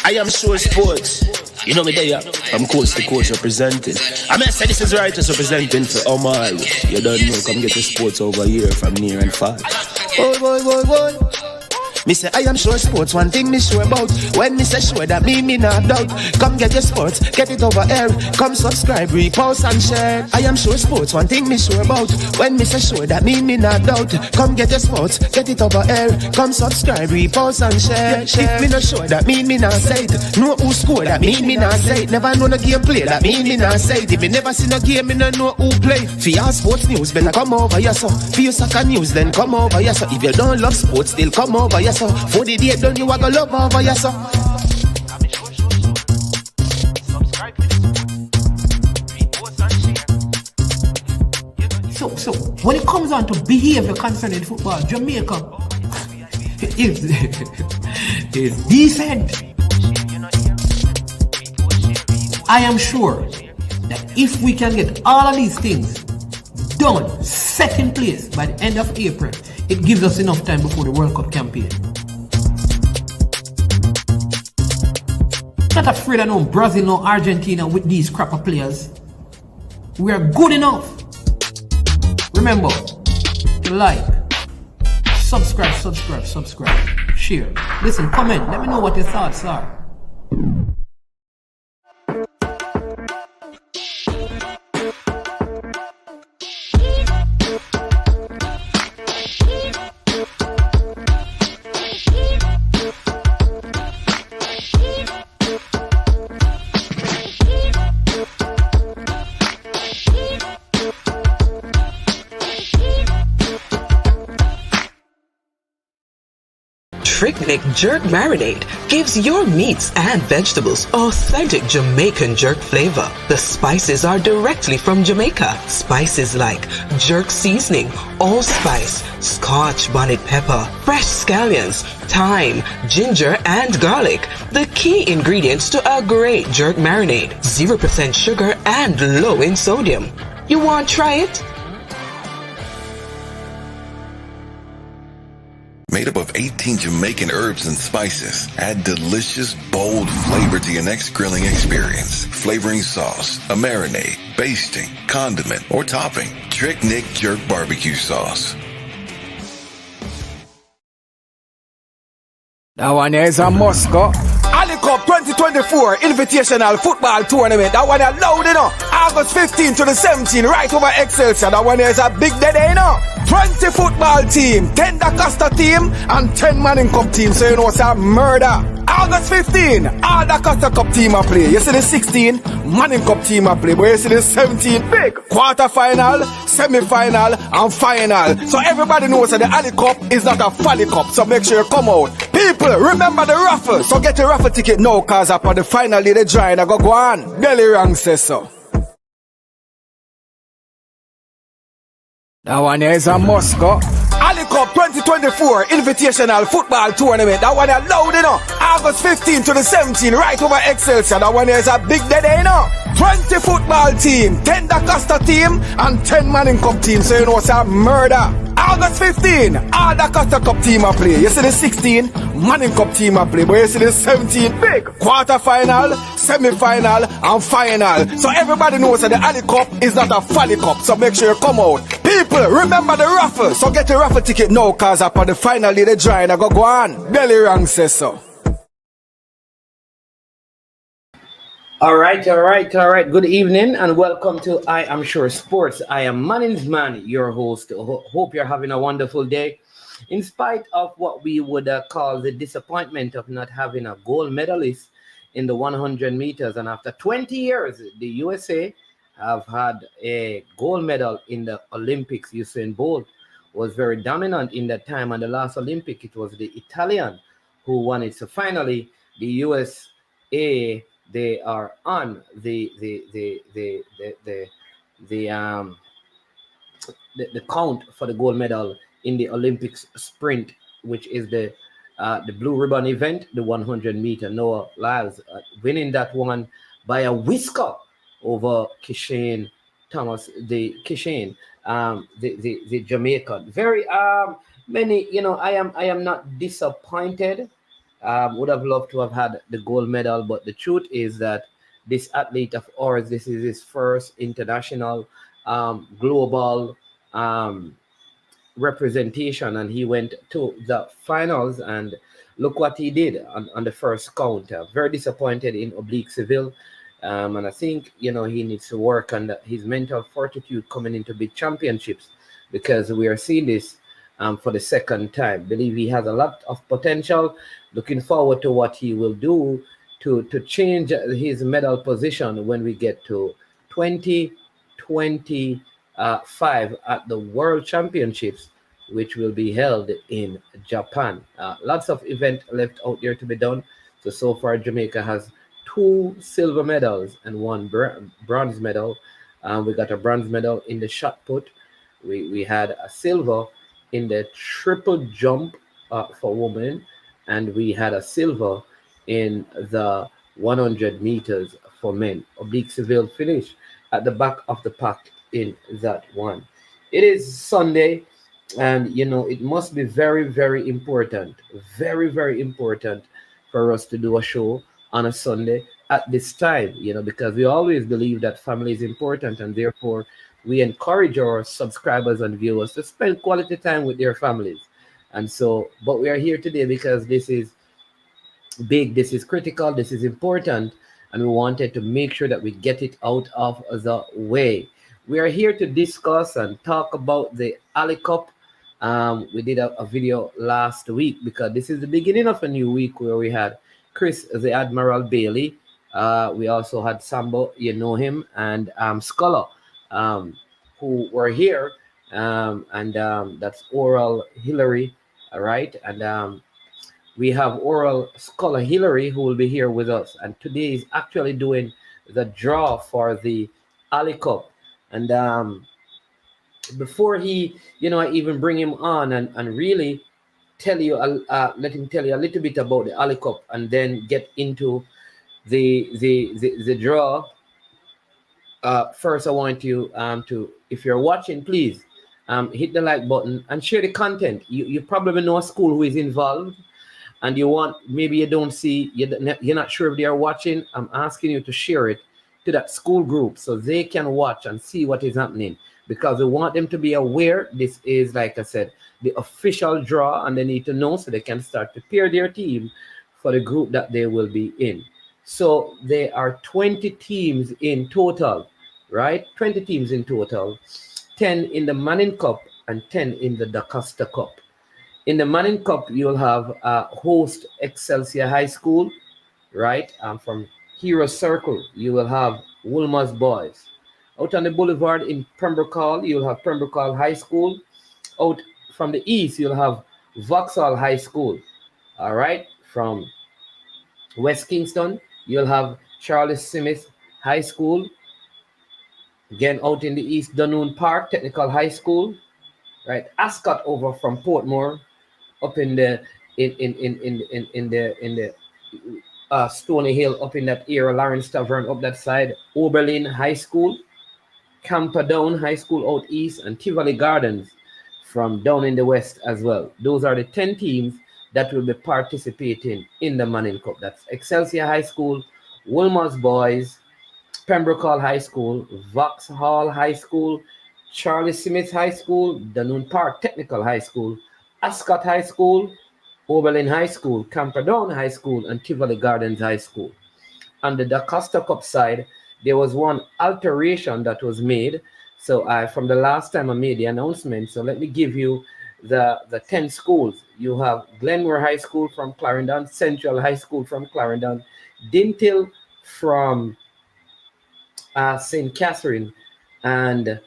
I am sure sports. You know me there. I'm coach to coach representing. I mean, I say this is righteous representing for Omar. You don't know, come get the sports over here from near and far. Boy. Me say I am sure sports, one thing me sure about. When me say sure, that me not doubt. Come get your sports, get it over here. Come subscribe, repost and share. I am sure sports, one thing me sure about. When me say sure, that me not doubt. Come get your sports, get it over here. Come subscribe, repost and share. If me not sure, that me not say it. Know who score, that me not say it. Never know no game play, that me not say it. If me never see no game, me no know who play. For your sports news, better come over here so. For your soccer news, then come over here so. If you don't love sports, still come over here so. For the day done, you are gonna love over here so. So when it comes on to behavior concerning football, Jamaica is decent. I am sure that if we can get all of these things done, set in place by the end of April, it gives us enough time before the World Cup campaign. Not afraid of no Brazil, no Argentina with these crap of players. We are good enough. Remember to like, subscribe, share. Listen, comment. Let me know what your thoughts are. Trick Jerk Marinade gives your meats and vegetables authentic Jamaican jerk flavor. The spices are directly from Jamaica. Spices like jerk seasoning, allspice, Scotch bonnet pepper, fresh scallions, thyme, ginger, and garlic. The key ingredients to a great jerk marinade. 0% sugar and low in sodium. You want to try it? Made up of 18 Jamaican herbs and spices, add delicious, bold flavor to your next grilling experience. Flavoring sauce, a marinade, basting, condiment, or topping. Trick Nick Jerk Barbecue Sauce. That one here is a Moscow. Ali Cup 2024 Invitational Football Tournament. That one is loud enough. August 15 to the 17th, right over Excelsior. That one here is a big day, you know. 20 football team, 10 DaCosta team, and 10 Manning Cup team. So you know it's a murder. August 15, all DaCosta Cup team a play. You see the 16, Manning Cup team a play. But you see the 17, big quarter-final, semi-final, and final. So everybody knows that the Ali Cup is not a Folly Cup. So make sure you come out. People, remember the raffle. So get your raffle ticket now, cause upon the final day, the drawing go on. Belly Rang says so. That one here is a Moscow. Ali Cup 2024 Invitational Football Tournament. That one is loud enough. August 15 to the 17th, right over Excelsior. That one here is a big day, you know. 20 football team, 10 DaCosta team, and 10 Manning Cup team. So you know it's a murder. August 15, all DaCosta Cup team a play. You see the 16, Manning Cup team a play. But you see the 17, big quarter-final, semi-final, and final. So everybody knows that the Ali Cup is not a Folly Cup. So make sure you come out. People, remember the raffle. So get your raffle ticket now, cause upon the final day, the drawing go on. Belly Rang says so. All right. Good evening and welcome to I Am Sure Sports. I am Manning's Man, your host. Hope you're having a wonderful day. In spite of what we would call the disappointment of not having a gold medalist in the 100 meters, and after 20 years, the USA have had a gold medal in the Olympics. Usain Bolt was very dominant in that time, and the last Olympic, it was the Italian who won it. So finally, the USA, they are on the count for the gold medal in the Olympics sprint, which is the blue ribbon event, the 100 meter. Noah Lyles winning that one by a whisker over Kishane Thomas, the Jamaican. Very many, I am not disappointed Would have loved to have had the gold medal, but the truth is that this athlete of ours, this is his first international, global um, representation, and he went to the finals. And look what he did on the first count. Very disappointed in oblique Seville. And I think he needs to work on his mental fortitude coming into big championships, because we are seeing this for the second time. Believe he has a lot of potential. Looking forward to what he will do to change his medal position when we get to 2025 at the World Championships, which will be held in Japan. Lots of event left out there to be done. So far, Jamaica has 2 silver medals and 1 bronze medal. We got a bronze medal in the shot put. We had a silver in the triple jump for women, and we had a silver in the 100 meters for men. Oblique Seville finished at the back of the pack in that one. It is Sunday, and it must be very, very important, very, very important for us to do a show on a Sunday at this time, because we always believe that family is important, and therefore we encourage our subscribers and viewers to spend quality time with their families. And so, but we are here today because this is big, this is critical, this is important, and we wanted to make sure that we get it out of the way. We are here to discuss and talk about the Ali Cup. We did a video last week because this is the beginning of a new week where we had Chris the Admiral Bailey. We also had Sambo, him, and Scholar, who were here, and that's Oral Hillary, all right, and we have Oral Scholar Hillary who will be here with us, and today is actually doing the draw for the Ali Cup. And before I even bring him on and really tell you, let him tell you a little bit about the Ali Cup, and then get into the draw. First, I want you to, if you're watching, please hit the like button and share the content. You probably know a school who is involved, and maybe you don't see, you're not sure if they are watching. I'm asking you to share it to that school group so they can watch and see what is happening, because we want them to be aware this is, like I said, the official draw, and they need to know so they can start to prepare their team for the group that they will be in. So there are 20 teams in total, right? 20 teams in total, 10 in the Manning Cup and 10 in the DaCosta Cup. In the Manning Cup, you'll have host Excelsior High School, right? From Hero Circle, you will have Woolmer's Boys. Out on the boulevard in Pembroke Hall, you'll have Pembroke Hall High School. Out from the east, you'll have Vauxhall High School. All right, from West Kingston, you'll have Charles Smith High School. Again, out in the east, Dunoon Park Technical High School. Right, Ascot over from Portmore, up in the Stony Hill, up in that area, Lawrence Tavern up that side, Oberlin High School, Camperdown High School out east, and Tivoli Gardens from down in the west as well. Those are the 10 teams that will be participating in the Manning Cup. That's Excelsior High School, Woolmer's Boys, Pembroke Hall High School, Vauxhall High School, Charlie Smith High School, Dunoon Park Technical High School, Ascot High School, Oberlin High School, Camperdown High School, and Tivoli Gardens High School. On the DaCosta Cup side, there was one alteration that was made. So from the last time I made the announcement, so let me give you the 10 schools. You have Glenmore High School from Clarendon, Central High School from Clarendon, Dintil from St. Catherine, and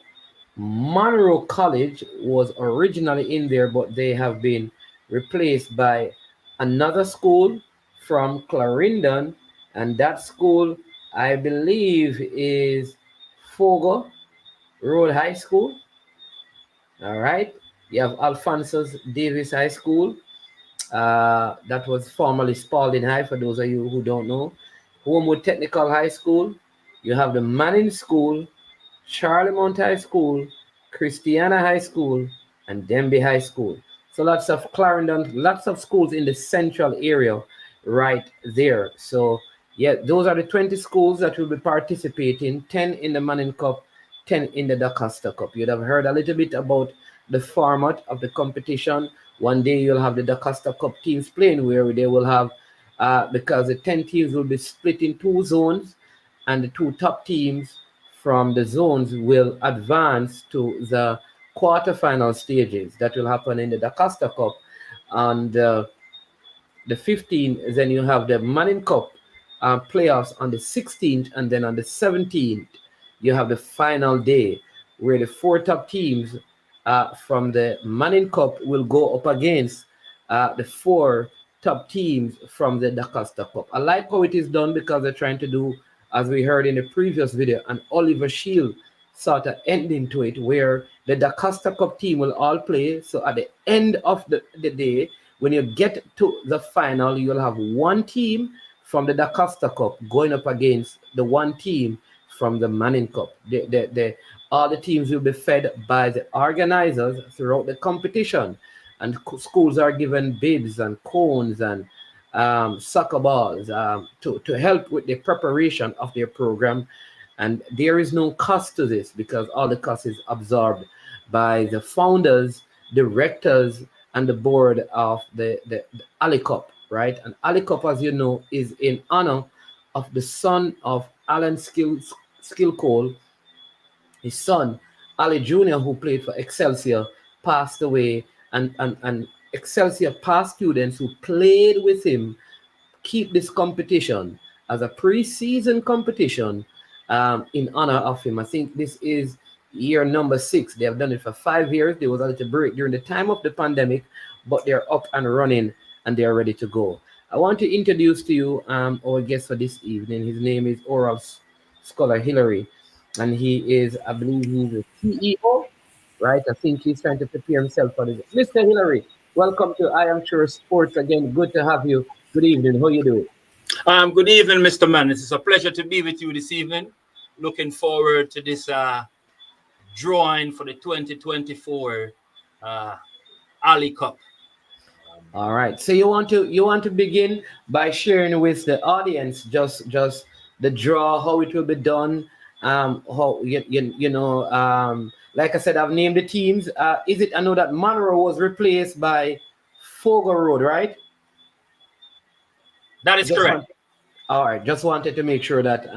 Monroe College was originally in there, but they have been replaced by another school from Clarendon, and that school, I believe, is Fogo Road High School. All right. You have Alphonsus Davis High School. That was formerly Spalding High, for those of you who don't know. Homewood Technical High School. You have the Manning School, Charlemont High School, Christiana High School, and Denby High School. So lots of Clarendon, lots of schools in the central area right there. So, yeah, those are the 20 schools that will be participating, 10 in the Manning Cup, 10 in the DaCosta Cup. You'd have heard a little bit about the format of the competition. One day you'll have the DaCosta Cup teams playing where they will have, because the 10 teams will be split in two zones, and the two top teams from the zones will advance to the quarterfinal stages that will happen in the DaCosta Cup. And the 15th, then you have the Manning Cup playoffs on the 16th, and then on the 17th, you have the final day where the four top teams from the Manning Cup will go up against the four top teams from the DaCosta Cup. I like how it is done because they're trying to do, as we heard in the previous video, an Oliver Shield sort of ending to it where the DaCosta Cup team will all play. So at the end of the day, when you get to the final, you'll have one team from the DaCosta Cup going up against the one team from the Manning Cup. All the teams will be fed by the organizers throughout the competition, and schools are given bibs and cones and soccer balls to help with the preparation of their program. And there is no cost to this because all the cost is absorbed by the founders, directors, and the board of the Ali Cup, right? And Ali Cup, as you know, is in honor of the son of Alan Skillcole. His son, Ali Jr., who played for Excelsior, passed away, and Excelsior past students who played with him keep this competition as a pre-season competition in honor of him. I think this is year number 6. They have done it for 5 years. There was a little break during the time of the pandemic, but they're up and running and they're ready to go. I want to introduce to you our guest for this evening. His name is oral scholar Hillary, and he is, I believe, he's a CEO, right? I think he's trying to prepare himself for this. Mr. Hillary, welcome to I Am Sure Sports again. Good to have you. Good evening. How you doing? Good evening, Mr. Manning. It's a pleasure to be with you this evening. Looking forward to this drawing for the 2024 Ali Cup. All right. So you want to begin by sharing with the audience just the draw, how it will be done. How like I said, I've named the teams. Is it? I know that Monroe was replaced by Fogo Road, right? That is correct. All right, just wanted to make sure that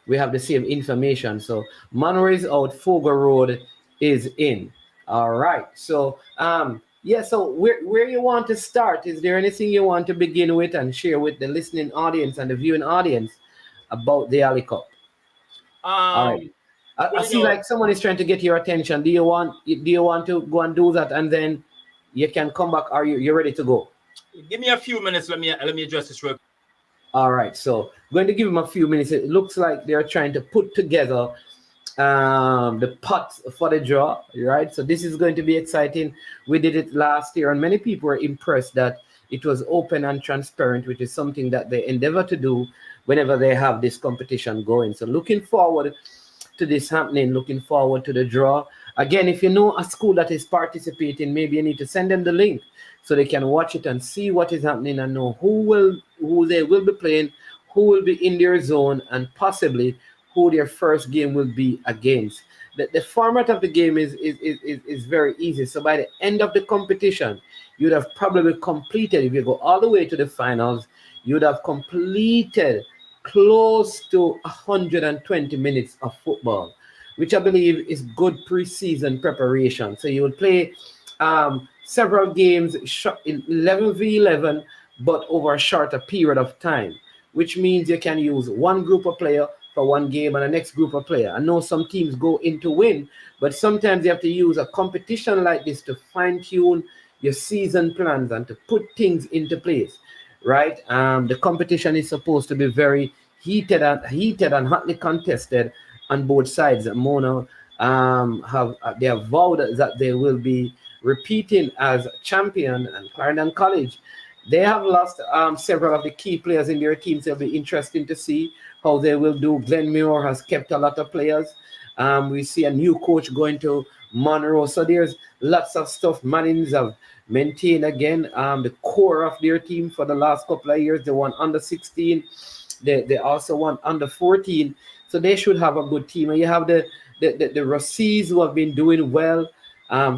we have the same information. So Monroe is out, Fogo Road is in. All right. So so where you want to start? Is there anything you want to begin with and share with the listening audience and the viewing audience about the Ali Cup? All right. I see like someone is trying to get your attention. Do you want to go and do that, and then you can come back? Are you ready to go? Give me a few minutes. Let me address this real quick. All right, so going to give him a few minutes. It looks like they're trying to put together the pot for the draw, right? So this is going to be exciting. We did it last year, and many people were impressed that it was open and transparent, which is something that they endeavor to do whenever they have this competition going. So looking forward to this happening, looking forward to the draw. Again, if you know a school that is participating, maybe you need to send them the link so they can watch it and see what is happening and know who they will be playing, who will be in their zone, and possibly who their first game will be against. The format of the game is very easy. So by the end of the competition, you'd have probably completed, if you go all the way to the finals, you'd have completed close to 120 minutes of football, which I believe is good preseason preparation. So you will play several games, 11v11, but over a shorter period of time, which means you can use one group of player for one game and the next group of player. I know some teams go in to win, but sometimes you have to use a competition like this to fine-tune your season plans and to put things into place, right? The competition is supposed to be very heated and hotly contested on both sides. Mona they have vowed that they will be repeating as champion, and Clarendon College, they have lost several of the key players in their teams. It'll be interesting to see how they will do. Glenn Muir has kept a lot of players. We see a new coach going to Monroe. So there's lots of stuff Mannings have maintained again. The core of their team for the last couple of years, they won under 16. They also won under 14. So they should have a good team. And you have the Rossies who have been doing well.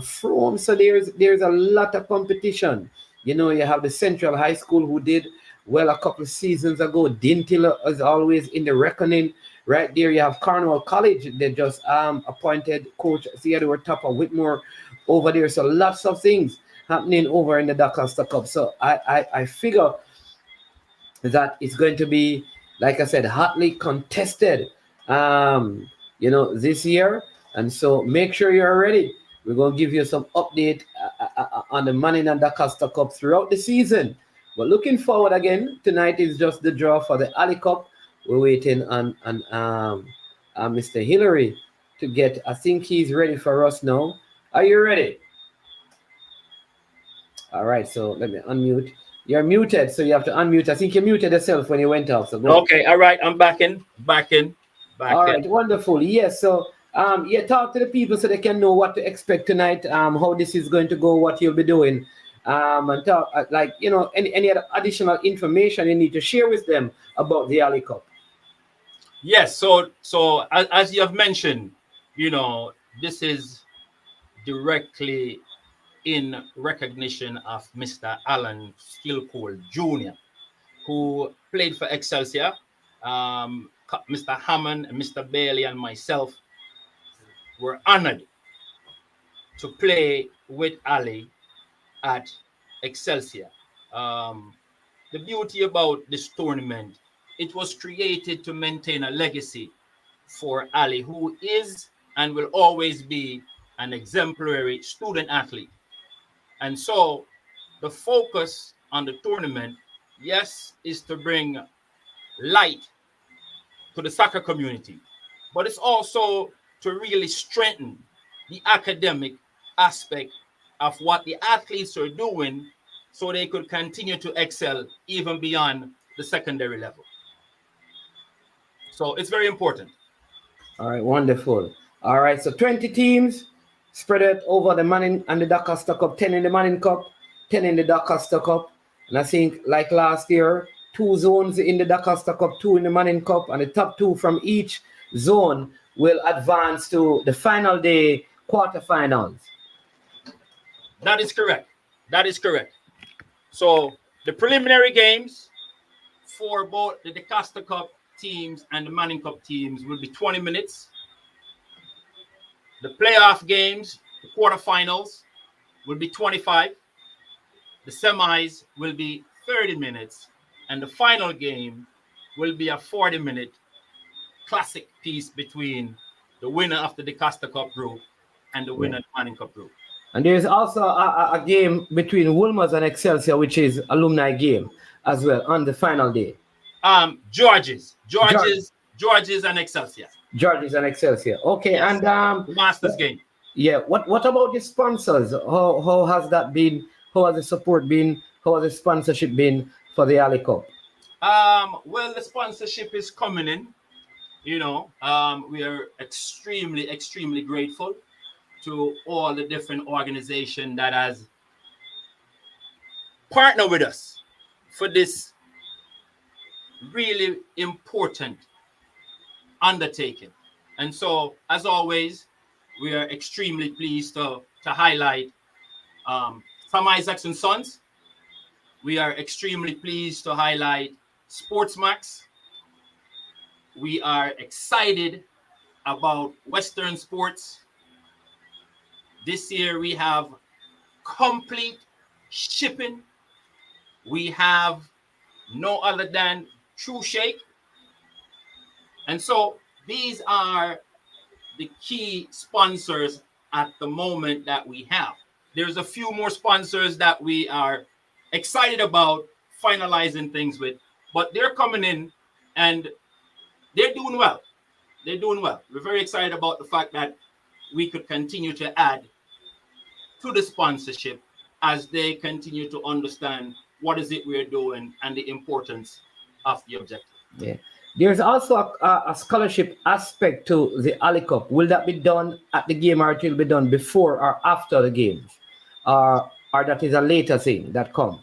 From so there's a lot of competition. You know, you have the Central High School who did well a couple of seasons ago. Dintil is always in the reckoning. Right there, you have Cornwall College. They just appointed coach Theodore Tupper Whitmore over there. So lots of things happening over in the DaCosta Cup. So I figure that it's going to be, like I said, hotly contested, this year. And so make sure you're ready. We're going to give you some update on the Manning and DaCosta Cup throughout the season. But looking forward again, tonight is just the draw for the Ali Cup. We're waiting on Mr. Hillary to get, I think he's ready for us now. Are you ready? All right, so let me unmute. You're muted, so you have to unmute. I think you muted yourself when you went off. So go. Okay, all right, I'm back in. All right, wonderful. Yes, so talk to the people so they can know what to expect tonight, how this is going to go, what you'll be doing, and talk any other additional information you need to share with them about the Ali Cup. Yes, so as you have mentioned, this is directly in recognition of Mr. Alan Skillcole Jr., who played for Excelsior. Mr. Hammond, Mr. Bailey, and myself were honored to play with Ali at Excelsior. The beauty about this tournament, it was created to maintain a legacy for Ali, who is and will always be an exemplary student athlete. And so the focus on the tournament, yes, is to bring light to the soccer community, but it's also to really strengthen the academic aspect of what the athletes are doing so they could continue to excel even beyond the secondary level. So it's very important. All right, wonderful. All right, so 20 teams spread out over the Manning and the DaCosta Cup, 10 in the Manning Cup, 10 in the DaCosta Cup. And I think like last year, 2 zones in the DaCosta Cup, 2 in the Manning Cup, and the top 2 from each zone will advance to the final day quarterfinals. That is correct. So the preliminary games for both the DaCosta Cup teams and the Manning Cup teams will be 20 minutes. The playoff games, the quarterfinals, will be 25. The semis will be 30 minutes. And the final game will be a 40-minute classic piece between the winner of the DaCosta Cup group and the winner of the Manning Cup group. And there's also a game between Wolmer's and Excelsior, which is alumni game as well on the final day. Georges and Excelsior. Georges and Excelsior. Okay, yes. And the Masters game. Yeah. What about the sponsors? How has that been? How has the support been? How has the sponsorship been for the Ali Cup? Well, the sponsorship is coming in. We are extremely, extremely grateful to all the different organizations that has partnered with us for this really important undertaking. And so, as always, we are extremely pleased to highlight Sam Isaacs and Sons. We are extremely pleased to highlight Sportsmax. We are excited about Western Sports. This year we have complete shipping. We have no other than True Shake. And so these are the key sponsors at the moment that we have. There's a few more sponsors that we are excited about finalizing things with, but they're coming in and they're doing well. We're very excited about the fact that we could continue to add to the sponsorship as they continue to understand what is it we're doing and the importance of the objective. Yeah. There's also a scholarship aspect to the Ali Cup. Will that be done at the game, or it will be done before or after the games? Or that is a later thing that comes?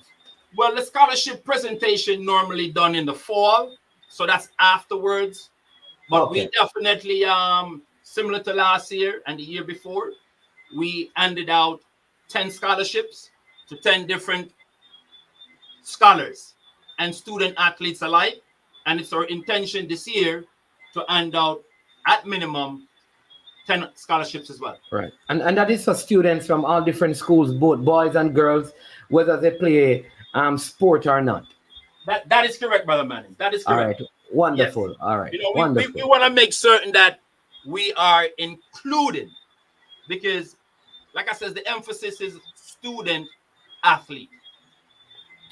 Well, the scholarship presentation normally done in the fall, so that's afterwards. But Okay. we definitely, similar to last year and the year before, we handed out 10 scholarships to 10 different scholars and student athletes alike. And it's our intention this year to hand out at minimum 10 scholarships as well. Right. And that is for students from all different schools, both boys and girls, whether they play sport or not. That is correct, Brother Manning. That is All correct. right. Wonderful. Yes. All right. You know, we Wonderful. want to make certain that we are included because, like I said, the emphasis is student athlete.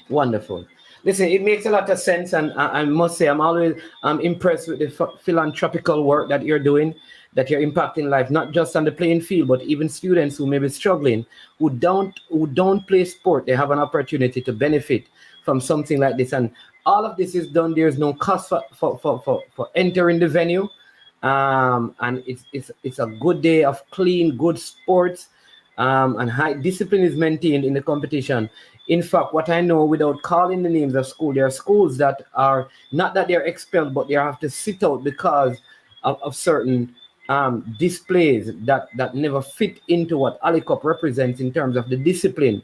Wonderful. Listen, it makes a lot of sense, and I must say, I'm always impressed with the philanthropical work that you're doing, that you're impacting life, not just on the playing field, but even students who may be struggling, who don't play sport. They have an opportunity to benefit from something like this, and all of this is done. There's no cost for entering the venue, and it's a good day of clean, good sports, and high discipline is maintained in the competition. In fact, what I know, without calling the names of school, there are schools that are not that they're expelled, but they have to sit out because of certain displays that never fit into what Ali Cup represents in terms of the discipline,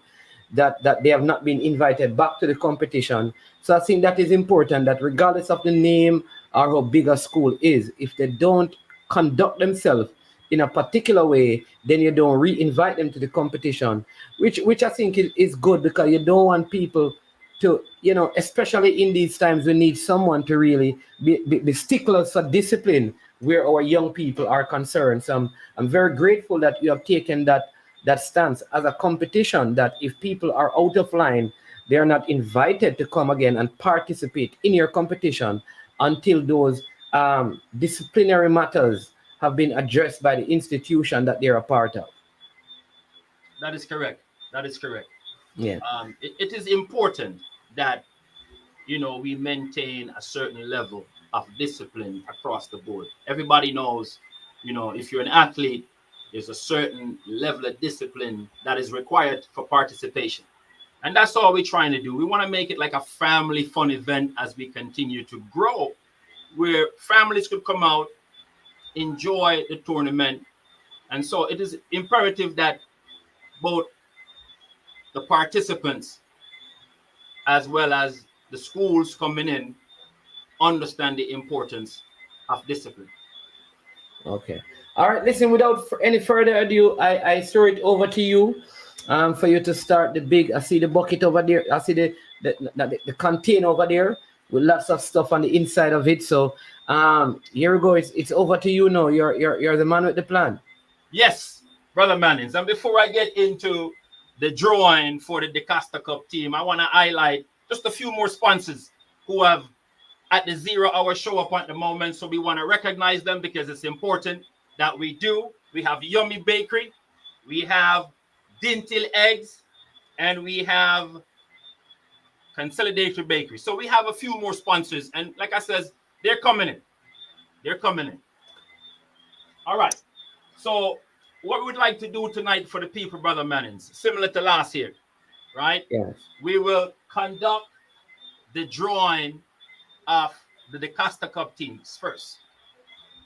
that they have not been invited back to the competition. So I think that is important, that regardless of the name or how big a school is, if they don't conduct themselves in a particular way, then you don't re-invite them to the competition, which I think is good, because you don't want people to, especially in these times, we need someone to really be sticklers for discipline where our young people are concerned. So I'm very grateful that you have taken that stance as a competition, that if people are out of line, they are not invited to come again and participate in your competition until those disciplinary matters have been addressed by the institution that they're a part of. That is correct. That is correct. Yeah. It is important that we maintain a certain level of discipline across the board. Everybody knows, if you're an athlete, there's a certain level of discipline that is required for participation. And that's all we're trying to do. We want to make it like a family fun event as we continue to grow, where families could come out, enjoy the tournament. And so it is imperative that both the participants as well as the schools coming in understand the importance of discipline. Okay. All right. Listen, without any further ado, I throw it over to you for you to start the big. I see the bucket over there. I see the container over there with lots of stuff on the inside of it. So here we go. It's over to you now. You're the man with the plan. Yes, Brother Mannings. And before I get into the drawing for the DaCosta Cup team, I want to highlight just a few more sponsors who have at the 0 hour show up at the moment. So we want to recognize them because it's important that we do. We have Yummy Bakery, we have Dintil Eggs, and we have Consolidated Bakery. So we have a few more sponsors. And like I said, they're coming in. They're coming in. All right. So what we'd like to do tonight for the people, Brother Mannings, similar to last year, right? Yes. We will conduct the drawing of the DaCosta Cup teams first,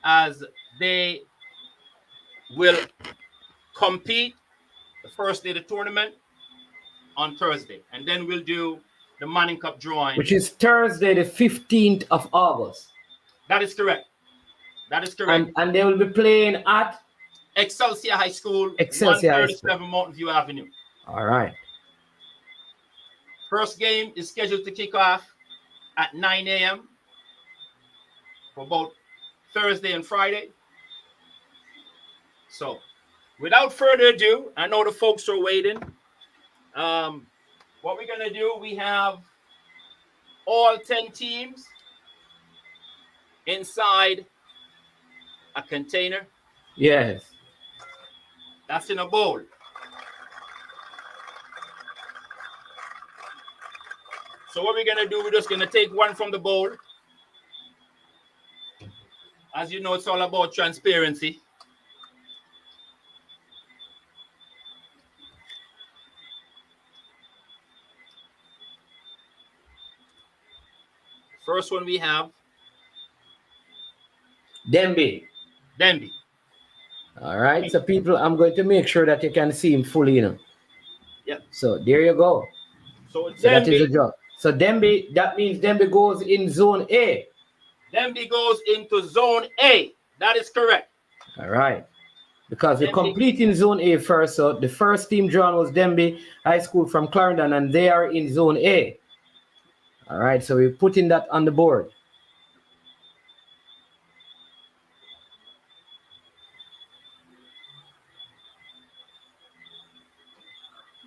as they will compete the first day of the tournament on Thursday. And then we'll do the Manning Cup drawing, which is Thursday, the 15th of August. That is correct. That is correct. And they will be playing at Excelsior High School, Excelsior 137 Mountain View Avenue. All right. First game is scheduled to kick off at 9 a.m. for both Thursday and Friday. So, without further ado, I know the folks are waiting. What we're going to do, we have all 10 teams inside a container. Yes. That's in a bowl. So what we're going to do, we're just going to take one from the bowl. As you know, it's all about transparency. First one we have Demby. Denby. All right. So people, I'm going to make sure that you can see him fully, Yep. So there you go. So So that is the Denby, job. So Demby, that means Demby goes in zone A. Denby goes into zone A. That is correct. All right. Because we're Denby, completing zone A first. So the first team drawn was Demby High School from Clarendon, and they are in zone A. All right. So we're putting that on the board.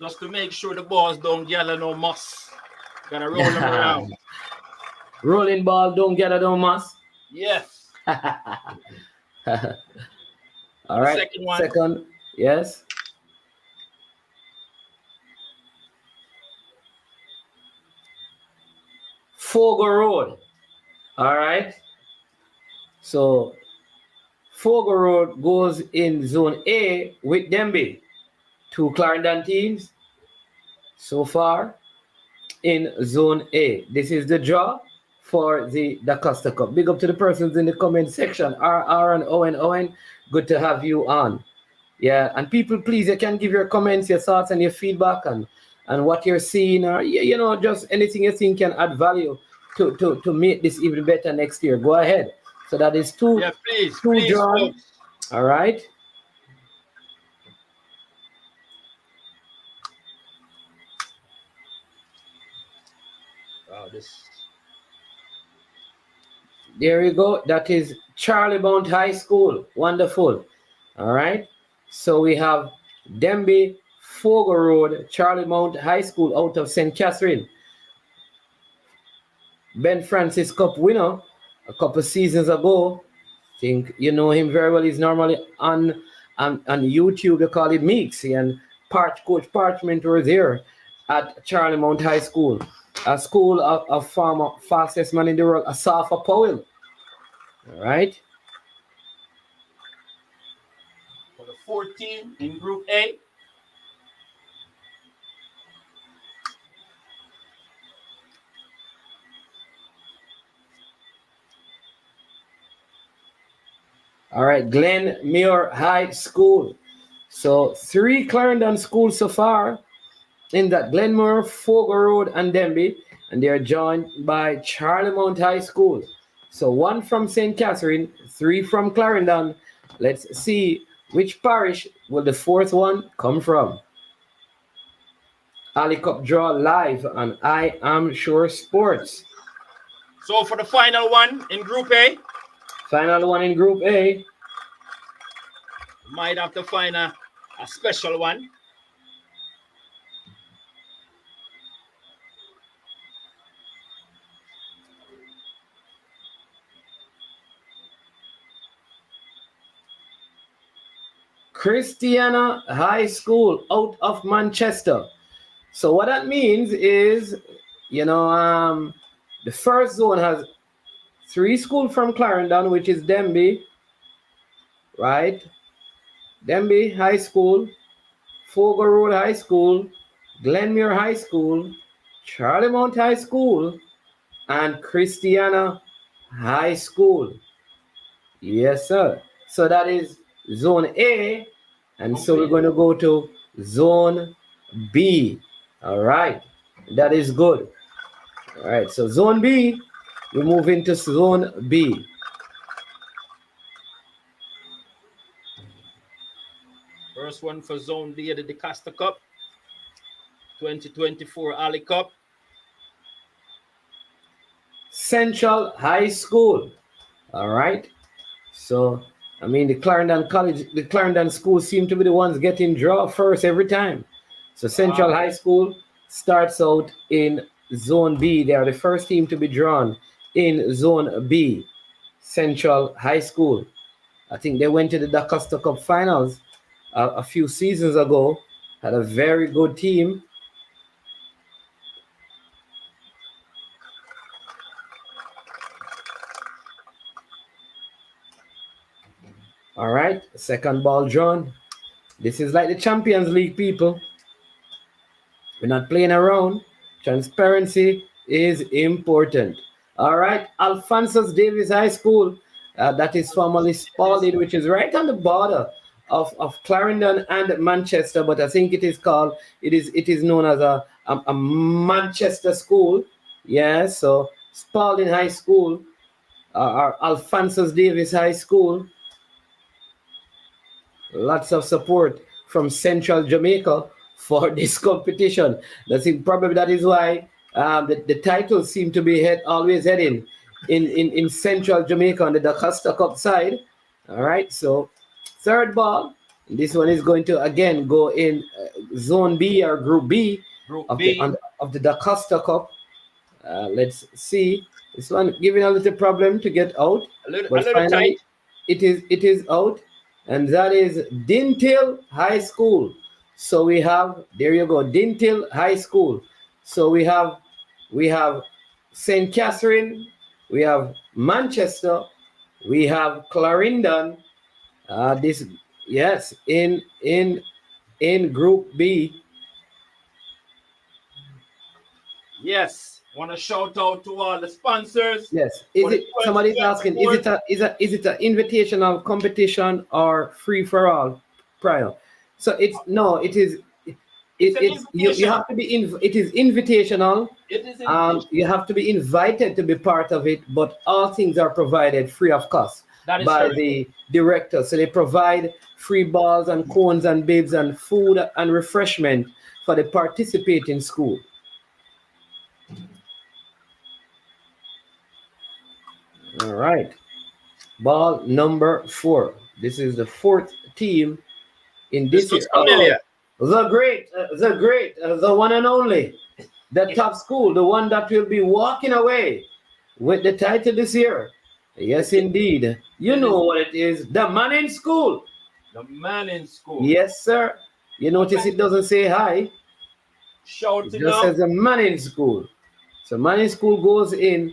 just to make sure the balls don't gather no moss. Gotta roll them around. Rolling ball, don't gather no moss. Yes. All right. Second one. Second, yes. Fogo Road. All right. So Fogo Road goes in zone A with Demby. Two Clarendon teams so far in zone A. This is the draw for the DaCosta Cup. Big up to the persons in the comment section. RR and Owen. Good to have you on. Yeah, and people, please, you can give your comments, your thoughts, and your feedback, and what you're seeing, or just anything you think can add value to make this even better next year. Go ahead. So that is two. Yeah, please, two please, drawn. folks. All right. Wow, this. There you go. That is Charlie Mount High School. Wonderful. All right. So we have Demby, Fogo Road, Charlie Mount High School out of St. Catherine. Ben Francis Cup winner a couple seasons ago. I think you know him very well. He's normally on YouTube. They call it Meeks. And Coach Parchment was there at Charlie Mount High School. A school of former fastest man in the world, Asafa Powell. All right. For the 14 in Group A. All right, Glenmuir High School. So 3 Clarendon schools so far in that: Glenmuir, Fogo Road, and Demby. And they are joined by Charlie Mount High School. So 1 from St. Catherine, 3 from Clarendon. Let's see which parish will the 4th one come from. Ali Cup draw live on I Am Sure Sports. So for the final one in Group A. Final one in Group A. Might have to find a special one. Christiana High School out of Manchester. So what that means is, the first zone has 3 schools from Clarendon, which is Demby, right? Demby High School, Fogo Road High School, Glenmuir High School, Charlie Mount High School, and Christiana High School. Yes, sir. So that is zone A, and so we're going to go to zone B. All right, that is good. All right, so zone B, we move into zone B. First one for Zone B at the DaCosta Cup 2024 Ali Cup. Central High School. All right, so the Clarendon schools seem to be the ones getting draw first every time. So Central High School starts out in Zone B. They are the first team to be drawn in Zone B. Central High School. I think they went to the DaCosta Cup finals a few seasons ago. Had a very good team. All right, second ball drawn. This is like the Champions League, people. We're not playing around. Transparency is important. All right, Alphonsus Davis High School, that is formerly Spalding, which is right on the border of Clarendon and Manchester, but I think it is known as a Manchester school. Yeah, so Spalding High School, or Alphonsus Davis High School. Lots of support from Central Jamaica for this competition. Probably that is why the titles seem to be always heading in Central Jamaica on the DaCosta Cup side. All right, so third ball. This one is going to again go in Zone B or Group B Group of B. the DaCosta Cup. Let's see. This one giving a little problem to get out, A little but finally tight. it is out, and that is Dintil High School. So we have, there you go, Dintil High School. So we have St. Catherine, we have Manchester, we have Clarendon. This yes in Group B. Yes. Want to shout out to all the sponsors. Yes. For the Somebody's asking, is 2024. it an invitational competition or free for all prior? So it's no, it is It's an it's you invitation. have to be it is invitational. It is invitation. You have to be invited to be part of it, but all things are provided free of cost That is by correct. the director. So they provide free balls and cones and bibs and food and refreshment for the participating school. All right. Ball number 4. This is the fourth team in This this year. looks familiar. The one and only, the top school, the one that will be walking away with the title this year. Yes, indeed. You know what it is. The Manning School. The man in school. Yes, sir. You notice it doesn't say hi. Shout It it just out. says the Manning School. So Manning School goes in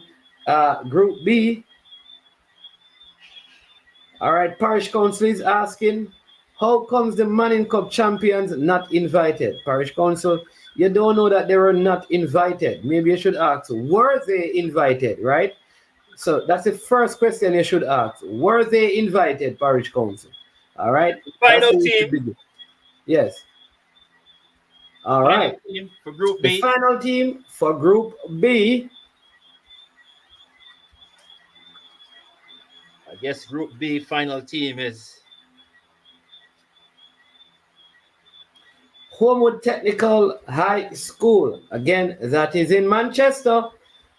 Group B. All right, Parish Council is asking, how comes the Manning Cup champions not invited? Parish Council, you don't know that they were not invited. Maybe you should ask, were they invited, right? So that's the first question you should ask. Were they invited, Parish Council? All right. That's Final where you should team. begin. Yes. All Final right. team for Group The B. final team for Group B. I guess Group B final team is Homewood Technical High School. Again, that is in Manchester.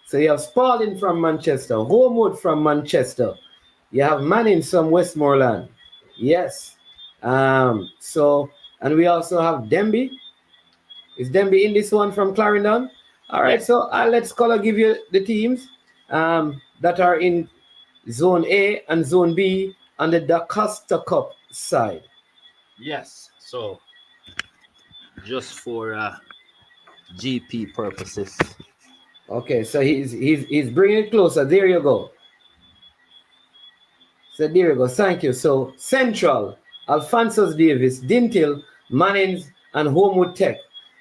So you have Spalding from Manchester, Homewood from Manchester. You have Manning from Westmoreland. Yes. And we also have Denby. Is Denby in this one from Clarendon? All right. Yes. So let's color give you the teams that are in Zone A and Zone B on the DaCosta Cup side. yes. So just for GP purposes. Okay, so he's bringing it closer. There you go. So there you go. Thank you. So Central, Alphonsus Davis, Dintil, Mannings, and Homewood Tech.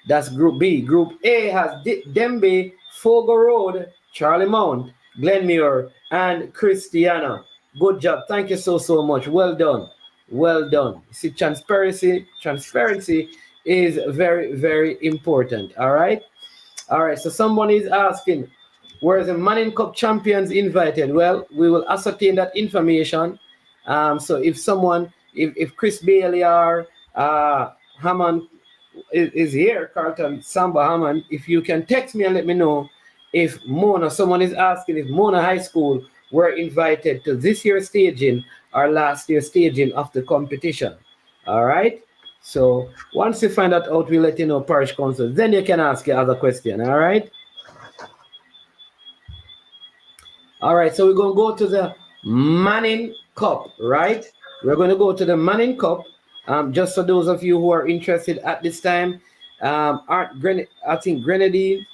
That's Group B. Group A has Dembe, Fogo Road, Charlie Mount, Glenmuir, and Christiana. Good job. Thank you so much. Well done. Well done. See, transparency is very, very important. All right. All right. So someone is asking, were the Manning Cup champions invited? Well, we will ascertain that information. So if Chris Bailey or Hammond is here, Carlton Samba Hammond, if you can text me and let me know if someone is asking if Mona High School were invited to this year's staging or last year's staging of the competition. All right. So once you find that out, we'll let you know, Parish Council. Then you can ask your other question. All right. All right. So we're going to go to the Manning Cup, right? We're going to go to the Manning Cup. Just for those of you who are interested at this time, I think Grenadines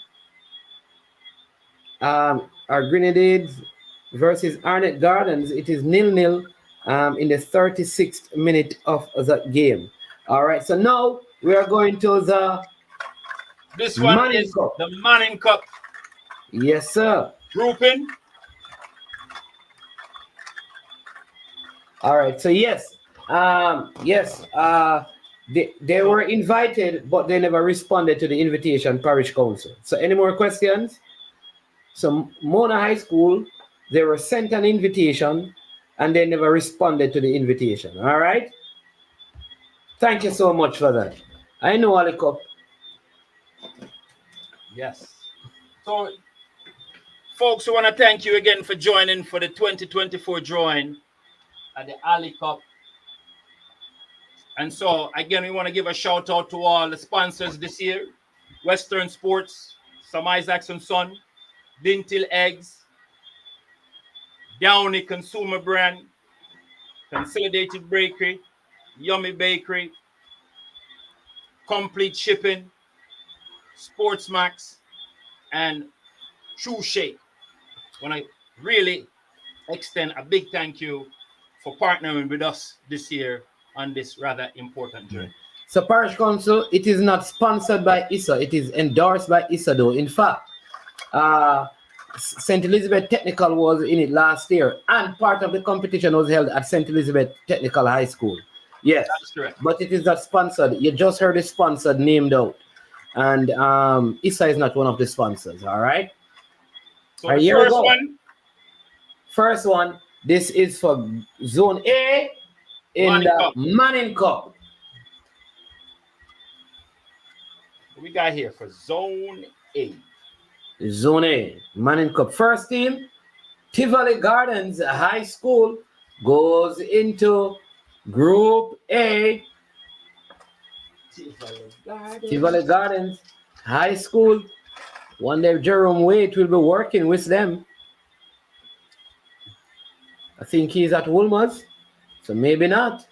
are Grenadines versus Arnett Gardens. It is 0-0 in the 36th minute of the game. All right, so now we are going to the This one is Cup. the Manning Cup. Yes, sir. Grouping. All right, so yes, they were invited, but they never responded to the invitation, Parish Council. So any more questions? So Mona High School, they were sent an invitation, and they never responded to the invitation. All right? Thank you so much for that. I know, Ali Cup. Yes. So, folks, we want to thank you again for joining for the 2024 drawing at the Ali Cup. And so, again, we want to give a shout out to all the sponsors this year. Western Sports, Sam Isaacs and Son, Dintil Eggs, Downey Consumer Brand, Consolidated Bakery, Yummy Bakery, Complete Shipping, Sports Max, and True Shake. I want to really extend a big thank you for partnering with us this year on this rather important journey. So Parish Council, it is not sponsored by ISA. It is endorsed by ISA, though. In fact, St. Elizabeth Technical was in it last year, and part of the competition was held at St. Elizabeth Technical High School. Yes, that's correct. But it is not sponsored. You just heard the sponsor named out, and ISA is not one of the sponsors. All right. So the first one. This is for Zone A in the Manning Cup. What we got here for Zone A? Zone A, Manning Cup. First team, Tivoli Gardens High School goes into Group A. Tivoli Gardens High School. Wonder if Jerome Waite will be working with them. I think he's at Wolmer's, so maybe not.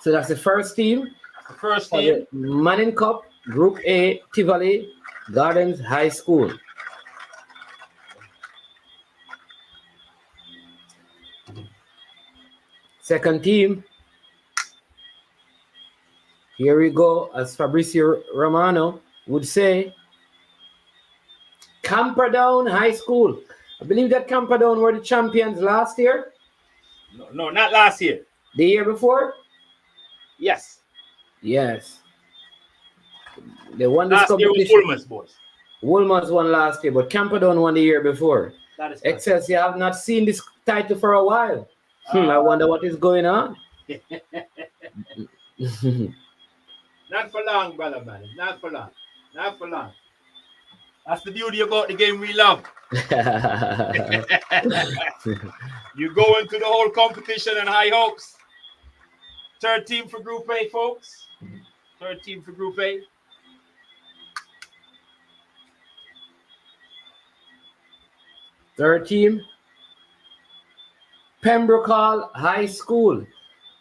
So that's the first team. First team. Manning Cup, Group A, Tivoli Gardens High School. Second team. Here we go, as Fabrizio Romano would say, Camperdown High School. I believe that Camperdown were the champions last year. No, not last year. The year before? Yes. Yes. They won this competition. Last year was Woolmer's, boys. Woolmer's won last year, but Camperdown won the year before. That is Excelsior have not seen this title for a while. I wonder what is going on. Not for long, brother, man. Not for long. Not for long. That's the beauty about the game we love. You go into the whole competition and high hopes. Third team for Group A, folks. Third team for Group A. Third team, Pembroke Hall High School.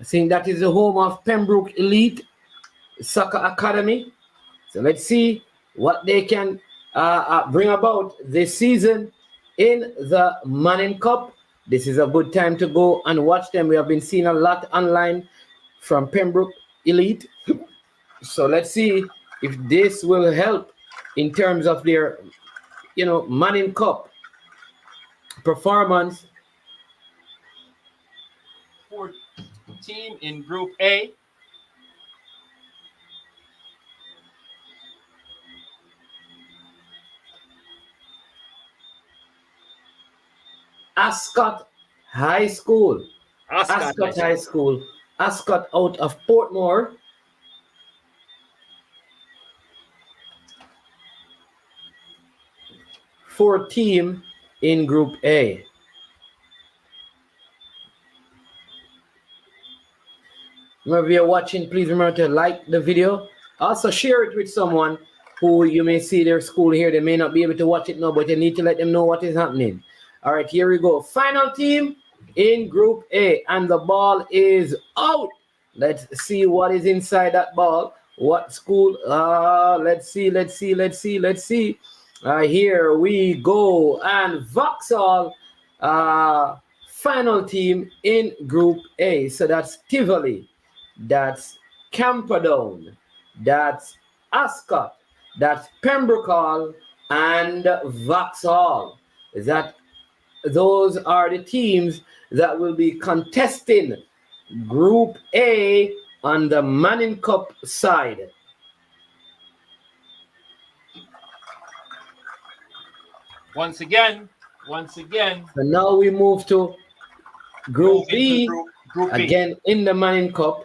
I think that is the home of Pembroke Elite Soccer Academy. So let's see what they can bring about this season in the Manning Cup. This is a good time to go and watch them. We have been seeing a lot online from Pembroke Elite. So let's see if this will help in terms of their, Manning Cup performance. Fourth team in Group A. Ascot High School. Ascot High School. Ascot out of Portmore. Fourth team in Group A. Remember, if you're watching, please remember to like the video. Also share it with someone who you may see their school here. They may not be able to watch it now, but you need to let them know what is happening. All right, here we go. Final team in Group A, and the ball is out. Let's see what is inside that ball. What school? Let's see. Here we go. And Vauxhall, final team in Group A. So that's Tivoli, that's Camperdown, that's Ascot, that's Pembroke Hall, and Vauxhall. That those are the teams that will be contesting Group A on the Manning Cup side. Once again. So now we move to Group B, Group B. again in the Manning Cup.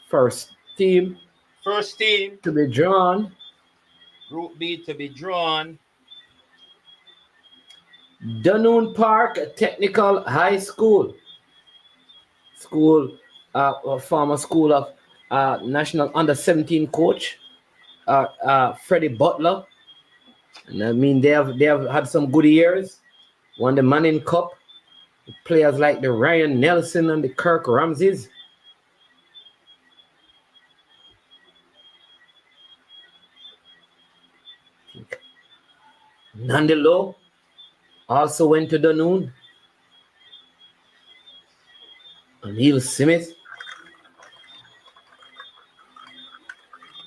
First team to be drawn. Group B to be drawn. Dunoon Park Technical High School. Former school of national under-17 coach, Freddie Butler. And I mean, they have had some good years. Won the Manning Cup. Players like the Ryan Nelson and the Kirk Ramses. Nandelo also went to Dunoon. Neil Smith.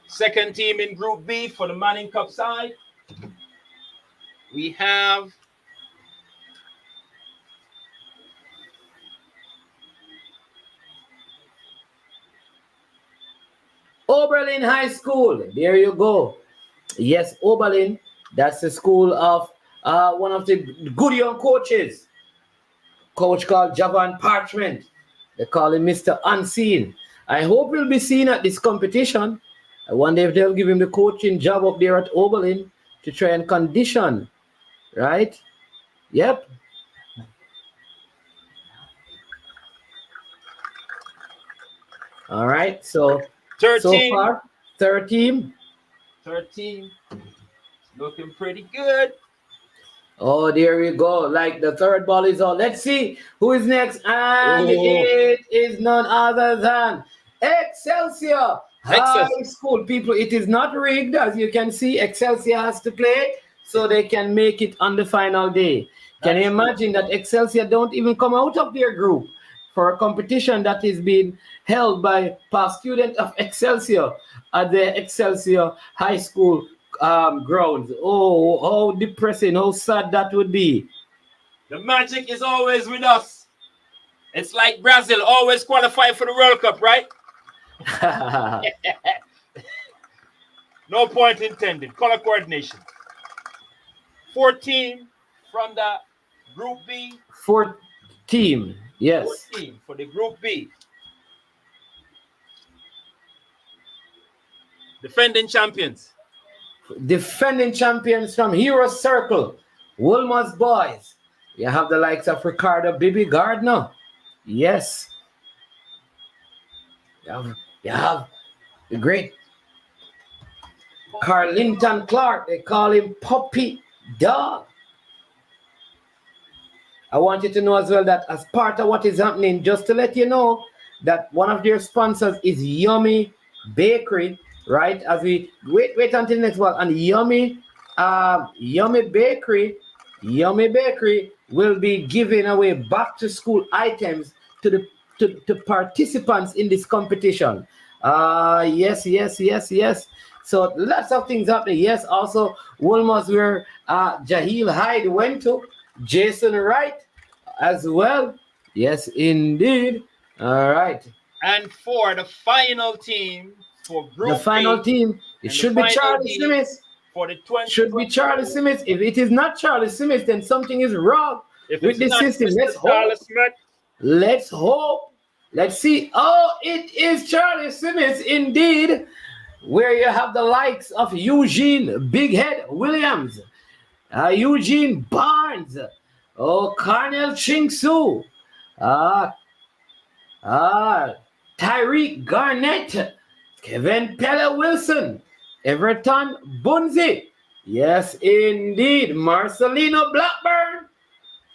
Second team in Group B for the Manning Cup side. We have Oberlin High School. There you go. Yes, Oberlin. That's the school of one of the good young coaches. Coach called Javan Parchment. They call him Mr. Unseen. I hope he'll be seen at this competition. I wonder if they'll give him the coaching job up there at Oberlin to try and condition. Right? Yep. All right. So, so far, third team. Looking pretty good. Oh, there we go. Like the third ball is on. Let's see who is next. And it is none other than Excelsior High School. People, it is not rigged. As you can see, Excelsior has to play so they can make it on the final day. Can you imagine that Excelsior don't even come out of their group for a competition that is being held by past students of Excelsior at the Excelsior High School grounds. Oh, how depressing, how sad that would be. The magic is always with us. It's like Brazil always qualify for the World Cup, right? No point intended. Color coordination. 14 from the Group B. Fourth team, yes. 14 for the Group B. Defending champions. Defending champions from Hero Circle, Wolmer's Boys. You have the likes of Ricardo Bibi Gardner. Yes. You have the great Carlington Clark. They call him Puppy Dog. I want you to know as well that as part of what is happening, just to let you know that one of their sponsors is Yummy Bakery. Right, as we wait until next one, and Yummy Bakery will be giving away back to school items to participants in this competition. Yes. So lots of things happening. Yes, also Wolmer's where Jahil Hyde went to, Jason Wright as well. Yes, indeed. All right. And for the final team. The final team, it should be Charlie Smith. For the 20 should be Charlie Smith. If it is not Charlie Smith, then something is wrong with the system. Let's hope. Let's see. Oh, it is Charlie Smith indeed, where you have the likes of Eugene Big Head Williams, Eugene Barnes, Carnell Ching-Su, Tyreek Garnett, Kevin Pella Wilson, Everton Bunzi. Yes, indeed. Marcelino Blackburn.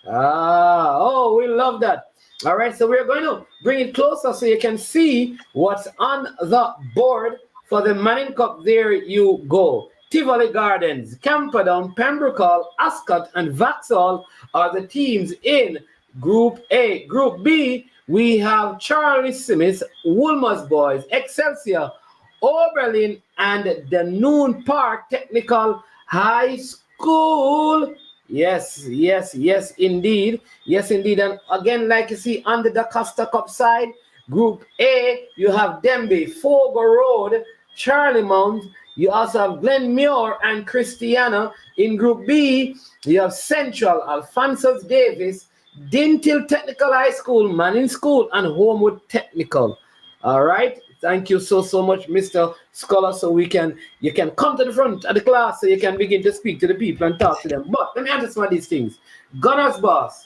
Oh, we love that. All right, so we're going to bring it closer so you can see what's on the board for the Manning Cup. There you go. Tivoli Gardens, Camperdown, Pembroke Hall, Ascot, and Vauxhall are the teams in Group A. Group B, we have Charlie Simmons, Woolmer's Boys, Excelsior, Oberlin, and the Noon Park Technical High School. Yes, yes, yes, indeed. Yes, indeed. And again, like you see on the DaCosta Cup side, Group A, you have Denby, Fogo Road, Charlie Mount. You also have Glenmuir and Christiana. In Group B, you have Central, Alphonsus Davis, Dintil Technical High School, Manning School, and Homewood Technical. All right. Thank you so much, Mr. Scholar. So you can come to the front of the class so you can begin to speak to the people and talk to them. But let me answer some of these things. Gunners boss.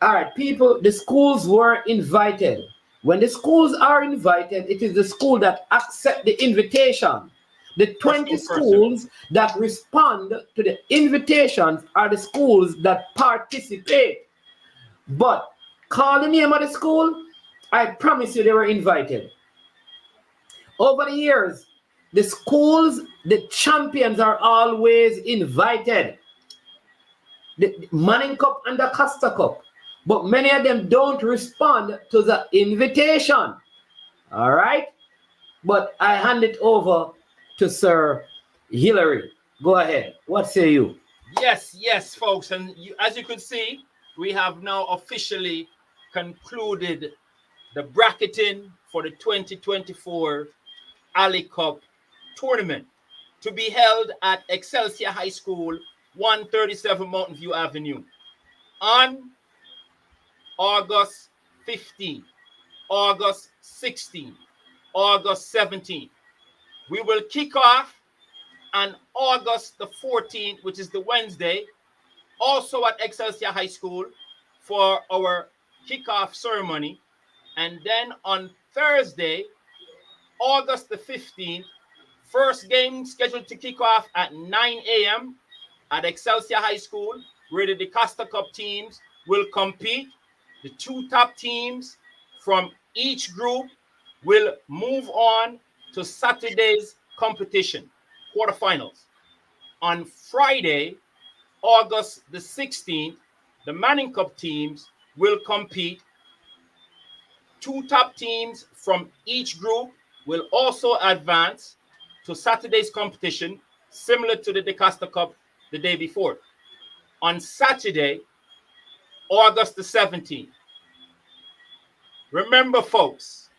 All right, people, the schools were invited. When the schools are invited, it is the school that accept the invitation. The 20 schools that respond to the invitations are the schools that participate. But call the name of the school, I promise you they were invited. Over the years, the schools, the champions are always invited. The Manning Cup and the DaCosta Cup. But many of them don't respond to the invitation. All right? But I hand it over to Sir Hillary. Go ahead. What say you? Yes, folks. And as you can see, we have now officially concluded the bracketing for the 2024 Ali Cup tournament to be held at Excelsior High School, 137 Mountain View Avenue on August 15, August 16, August 17. We will kick off on August the 14th, which is the Wednesday, also at Excelsior High School for our kickoff ceremony. And then on Thursday, August the 15th, first game scheduled to kick off at 9 a.m. at Excelsior High School, where the DaCosta Cup teams will compete. The two top teams from each group will move on to Saturday's competition, quarterfinals. On Friday, August the 16th, the Manning Cup teams will compete. Two top teams from each group will also advance to Saturday's competition, similar to the DaCosta Cup the day before. On Saturday, August the 17th. Remember, folks,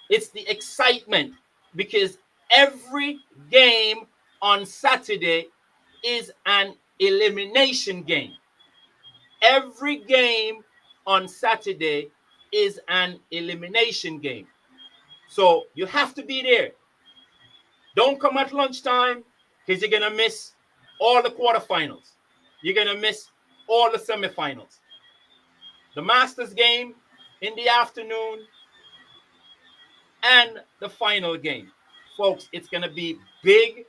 it's the excitement because every game on Saturday is an elimination game. Every game on Saturday is an elimination game. So you have to be there. Don't come at lunchtime because you're going to miss all the quarterfinals. You're going to miss all the semifinals. The Masters game in the afternoon and the final game. Folks, it's going to be big.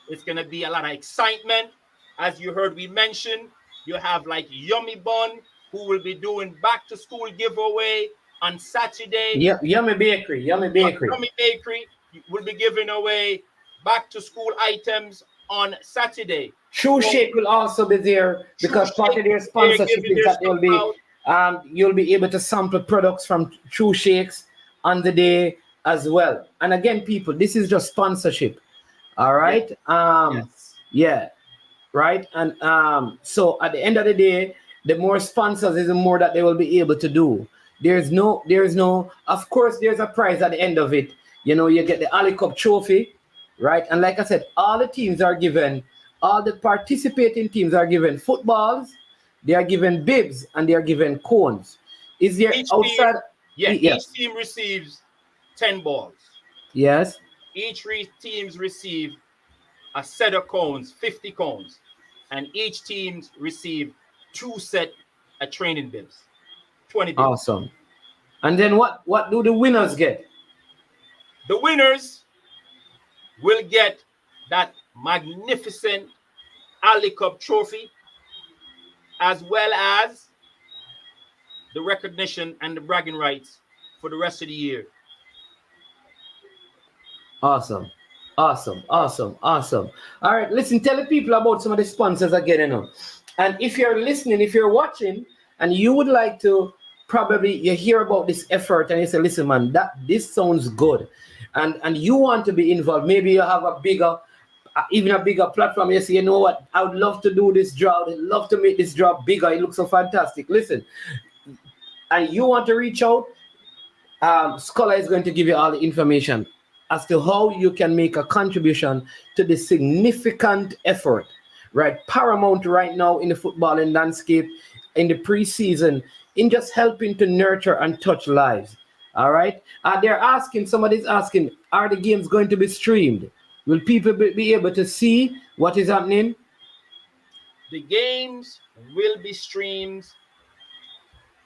It's going to be a lot of excitement. As you heard we mention, you have like Yummy Bun, who will be doing back to school giveaway on Saturday. Yummy Bakery. Yummy Bakery will be giving away back to school items on Saturday. True Shake will also be there because part of their sponsorship is that you'll be able to sample products from True Shakes on the day as well. And again, people, this is just sponsorship. All right. Yes. Yeah. Right. And so at the end of the day, the more sponsors is the more that they will be able to do. There's no, of course, there's a prize at the end of it. You know, you get the Ali Cup trophy, right? And like I said, all the teams are given, all the participating teams are given footballs, they are given bibs, and they are given cones. Is there each outside? each team receives 10 balls. Yes. Each teams receive a set of cones, 50 cones, and each teams receive 2 set of training bibs, 20 bibs. Awesome. And then what do the winners get? The winners will get that magnificent Ali Cup trophy as well as the recognition and the bragging rights for the rest of the year. Awesome. Awesome. All right, listen, tell the people about some of the sponsors again, And if you're listening, if you're watching, and you would like to probably you hear about this effort and you say, listen, man, this sounds good. And you want to be involved. Maybe you have a bigger, even a bigger platform. You say, you know what, I would love to do this job. I'd love to make this job bigger. It looks so fantastic. Listen, and you want to reach out, Scholar is going to give you all the information as to how you can make a contribution to the significant effort, right? Paramount right now in the footballing landscape, in the preseason, in just helping to nurture and touch lives. All right. They're asking, somebody's asking, are the games going to be streamed? Will people be able to see what is happening? The games will be streamed,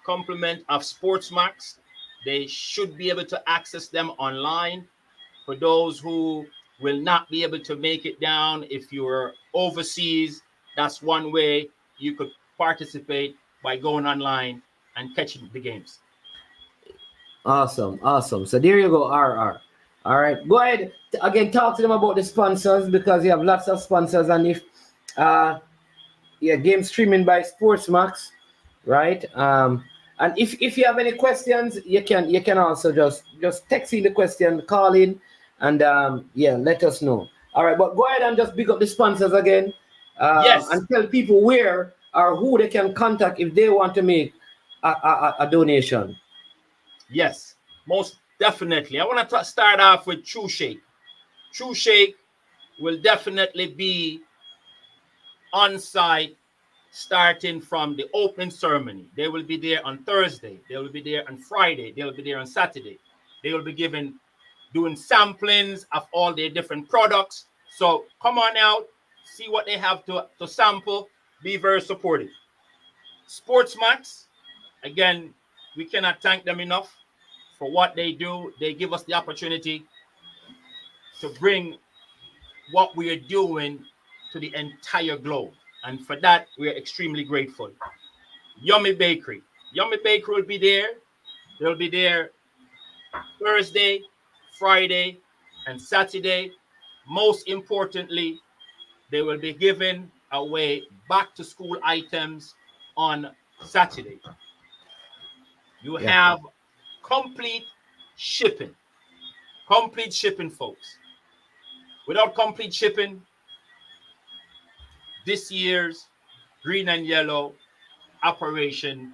complement of Sportsmax. They should be able to access them online. For those who will not be able to make it down, if you're overseas, that's one way you could participate by going online and catching the games. Awesome. So there you go, RR. All right, go ahead again. Talk to them about the sponsors, because you have lots of sponsors, and if game streaming by Sportsmax, right? And if you have any questions, you can also just text in the question, call in, and let us know. All right, but go ahead and just pick up the sponsors again. Yes. And tell people where or who they can contact if they want to make a donation. Yes, most definitely. I want to start off with True Shake. True Shake will definitely be on site starting from the opening ceremony. They will be there on Thursday. They will be there on Friday. They will be there on Saturday. They will be doing samplings of all their different products. So come on out, see what they have to sample. Be very supportive. Sportsmax, again, we cannot thank them enough for what they do. They give us the opportunity to bring what we are doing to the entire globe. And for that, we are extremely grateful. Yummy Bakery. Yummy Bakery will be there. They'll be there Thursday, Friday, and Saturday. Most importantly, they will be giving away back-to-school items on Saturday. You have complete shipping. Complete shipping, folks. Without complete shipping, this year's green and yellow operation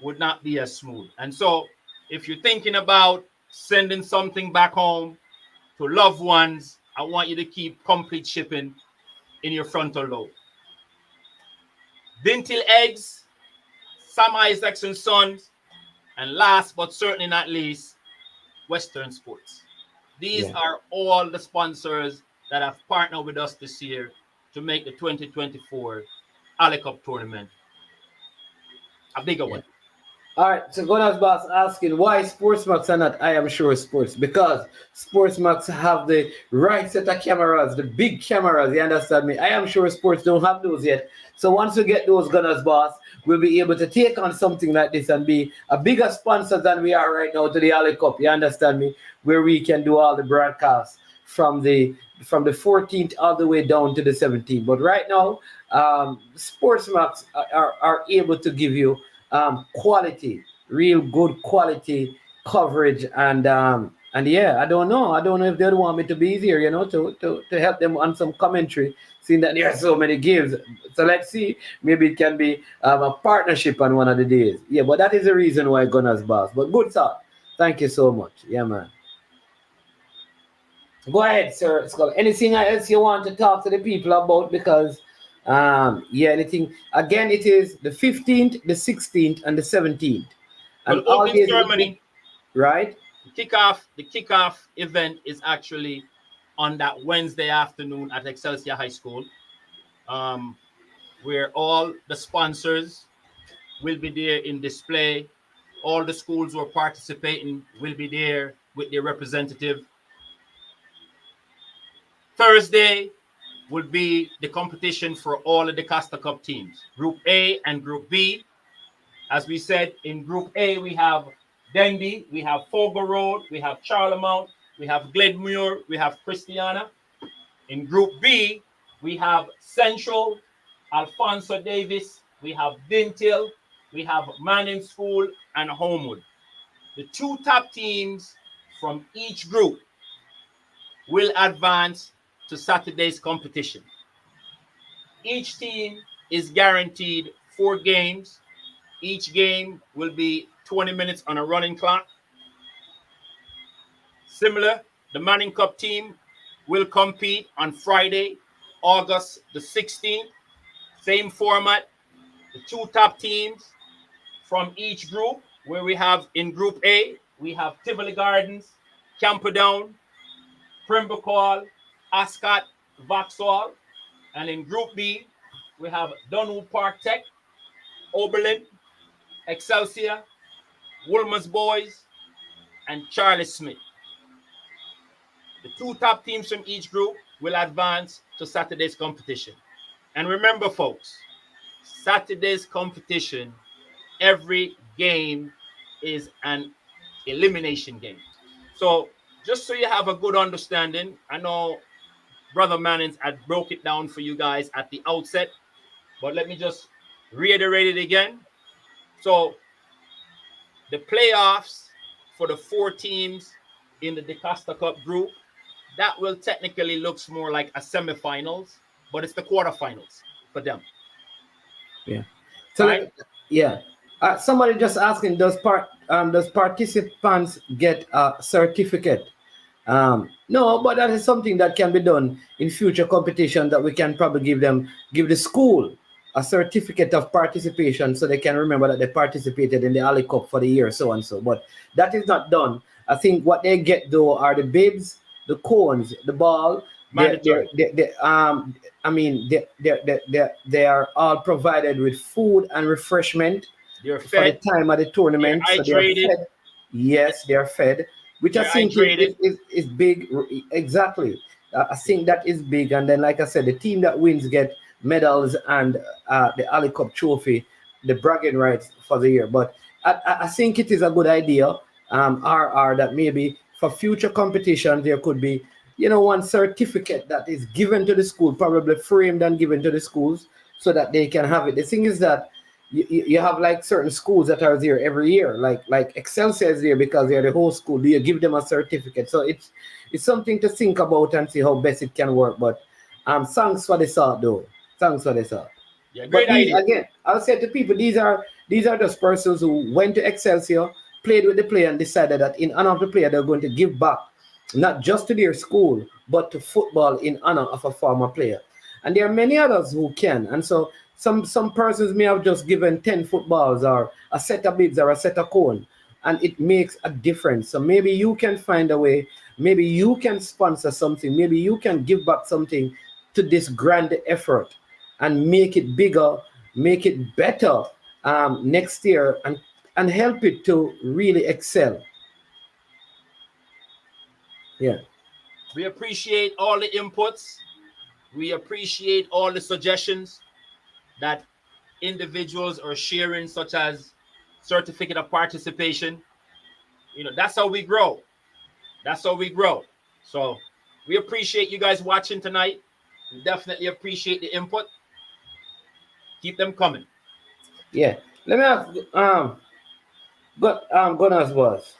would not be as smooth. And so if you're thinking about sending something back home to loved ones, I want you to keep complete shipping in your frontal lobe. Dintil Eggs, Sam Isaacs and Sons, and last but certainly not least, Western Sports. These are all the sponsors that have partnered with us this year to make the 2024 Ali Cup tournament a bigger one. All right, so Gunners Boss asking why Sportsmax are not I Am Sure Sports. Because Sportsmax have the right set of cameras, the big cameras, you understand me? I Am Sure Sports don't have those yet. So once we get those, Gunners Boss, we'll be able to take on something like this and be a bigger sponsor than we are right now to the Ali Cup, you understand me? Where we can do all the broadcasts from the 14th all the way down to the 17th. But right now, Sportsmax are able to give you quality, real good quality coverage, and I don't know if they'd want me to be here, to help them on some commentary, seeing that there are so many games. So let's see, maybe it can be a partnership on one of the days. Yeah, but that is the reason why Gunners Boss. But good thought. Thank you so much. Yeah, man. Go ahead, sir. Scott. Anything else you want to talk to the people about? Because anything. Again, it is the 15th, the 16th, and the 17th. And well, opening ceremony, right? The kickoff event is actually on that Wednesday afternoon at Excelsior High School, where all the sponsors will be there in display. All the schools who are participating will be there with their representative. Thursday, will be the competition for all of the DaCosta Cup teams, Group A and Group B. As we said, in Group A, we have Denby, we have Fogo Road, we have Charlemont, we have Glenmuir, we have Christiana. In Group B, we have Central, Alfonso Davis, we have Dintil, we have Manning School, and Homewood. The 2 top teams from each group will advance to Saturday's competition. Each team is guaranteed 4 games. Each game will be 20 minutes on a running clock. Similar, the Manning Cup team will compete on Friday, August the 16th. Same format. The 2 top teams from each group, where we have in Group A, we have Tivoli Gardens, Camperdown, Primbacall, Ascot, Vauxhall. And in Group B, we have Dunwood Park Tech, Oberlin, Excelsior, Woolmer's Boys, and Charlie Smith. The 2 top teams from each group will advance to Saturday's competition. And remember, folks, Saturday's competition, every game is an elimination game. So just so you have a good understanding, I know Brother Mannings had broke it down for you guys at the outset, but let me just reiterate it again. So the playoffs for the 4 teams in the DaCosta Cup group, that will technically looks more like a semifinals, but it's the quarterfinals for them. Yeah. So right? Yeah. Somebody just asking, does participants get a certificate? No, but that is something that can be done in future competition, that we can probably give the school a certificate of participation, so they can remember that they participated in the Ali Cup for the year, so and so. But that is not done. I think what they get though are the bibs, the cones, the ball. They are all provided with food and refreshment They're for fed. the time of the tournament. They're hydrated. Fed. Yes, they are fed, which They're I think is big. Exactly. I think that is big. And then, like I said, the team that wins get medals and the Ali Cup trophy, the bragging rights for the year. But I think it is a good idea, that maybe for future competition there could be, one certificate that is given to the school, probably framed and given to the schools, so that they can have it. The thing is that you have like certain schools that are there every year, like Excelsior is there because they're the whole school. Do you give them a certificate? So it's something to think about and see how best it can work. But thanks for the thought, though. Thanks for the thought. Yeah, great idea. Again, I'll say to people, these are just persons who went to Excelsior, played with the player, and decided that in honor of the player, they're going to give back, not just to their school, but to football in honor of a former player. And there are many others who can. And so some persons may have just given 10 footballs or a set of bibs or a set of cone, and it makes a difference. So maybe you can find a way, maybe you can sponsor something, maybe you can give back something to this grand effort and make it bigger, make it better next year, and help it to really excel. Yeah. We appreciate all the inputs. We appreciate all the suggestions that individuals are sharing, such as certificate of participation. That's how we grow. That's how we grow. So we appreciate you guys watching tonight. We definitely appreciate the input. Keep them coming. Yeah. Let me ask, Gunners Boss.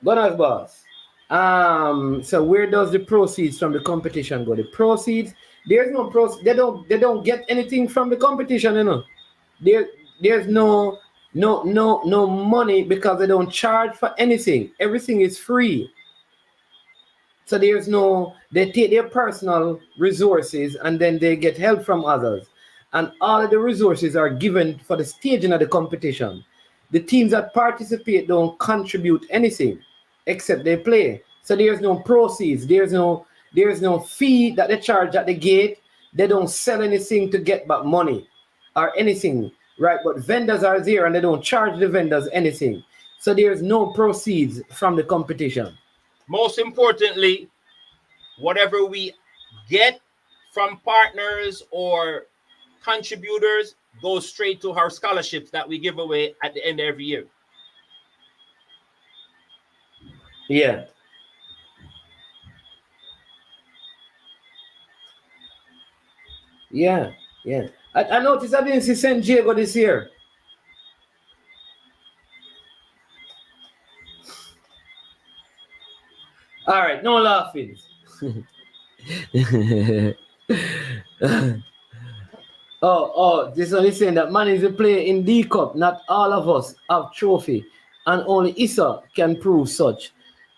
Gunners Boss. So where does the proceeds from the competition go? The proceeds, there's no proceeds. They don't get anything from the competition, There's no money, because they don't charge for anything. Everything is free. So they take their personal resources and then they get help from others. And all of the resources are given for the staging of the competition. The teams that participate don't contribute anything except they play. So there's no proceeds. There's no fee that they charge at the gate. They don't sell anything to get back money or anything, right? But vendors are there and they don't charge the vendors anything. So there's no proceeds from the competition. most importantly, whatever we get from partners or contributors goes straight to our scholarships that we give away at the end of every year. Yeah. Yeah. Yeah. I noticed I didn't see San Diego this year. All right, no laughing. This one is saying that man is a player in D Cup. Not all of us have trophy, and only Issa can prove such.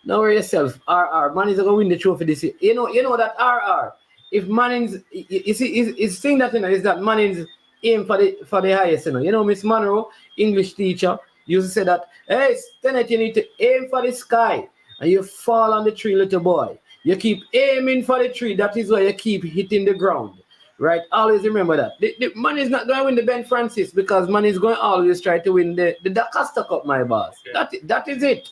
Now worry yourself, RR. Man is gonna win the trophy this year. You know that RR. If Manning's, you see, is thing that is that Manning's aim for the highest. You know, Miss Monroe, English teacher, used to say that, hey, Tenet, you need to aim for the sky, and you fall on the tree, little boy. You keep aiming for the tree. That is why you keep hitting the ground. Right? Always remember that. The man is not going to win the Ben Francis because man is going to always try to win the DaCosta Cup, my boss. Yeah. That is it.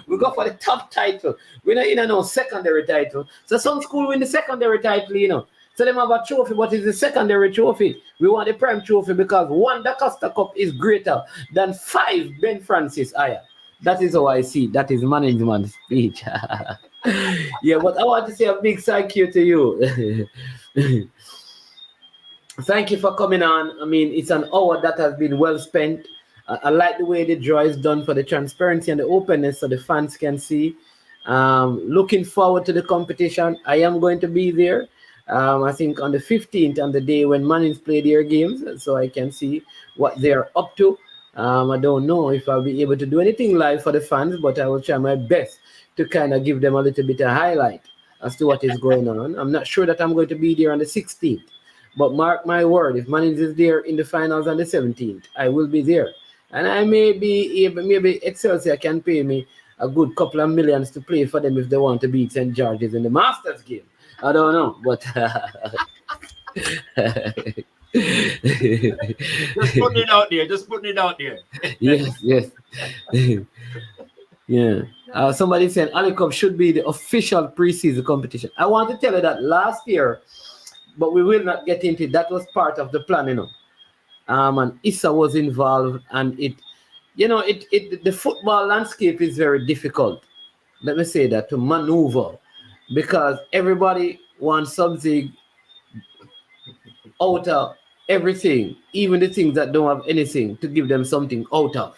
We go for the top title. We're not in no secondary title. So some school win the secondary title, So them have a trophy, but it's the secondary trophy. We want the prime trophy because one DaCosta Cup is greater than 5 Ben Francis higher. That is how I see it. That is management's speech. Yeah, but I want to say a big thank you to you. Thank you for coming on. I mean, it's an hour that has been well spent. I like the way the draw is done for the transparency and the openness so the fans can see. Looking forward to the competition. I am going to be there. I think on the 15th, on the day when Mannings play their games, so I can see what they're up to. I don't know if I'll be able to do anything live for the fans, but I will try my best to kind of give them a little bit of highlight as to what is going on. I'm not sure that I'm going to be there on the 16th. But mark my word, if Mannings is there in the finals on the 17th, I will be there. And I may be able, maybe Excelsior can pay me a good couple of millions to play for them if they want to beat St. George's in the Masters game. I don't know, but... Just putting it out there. Just putting it out there. Yes. Yeah. Somebody said Ali Cup should be the official preseason competition. I want to tell you that last year, but we will not get into it. That was part of the plan, and Issa was involved, and the football landscape is very difficult. Let me say that, to maneuver, because everybody wants something out of everything, even the things that don't have anything, to give them something out of.